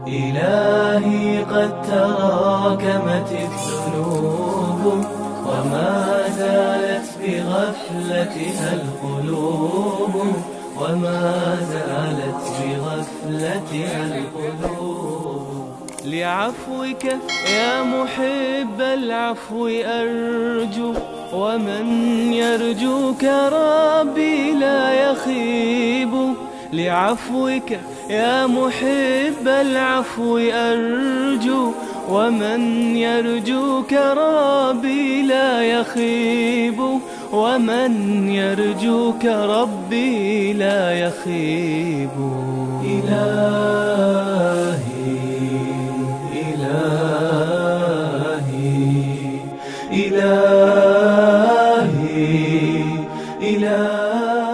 إلهي قد تراكمت الذنوب وما زالت بغفلتها القلوب لعفوك يا محب العفو أرجو، ومن يرجوك ربي لا يخيب. لعفوك يا محب العفو أرجو، ومن يرجوك ربي لا يخيب. ومن يرجوك ربي لا يخيب. إلهي إلهي إلهي إلهي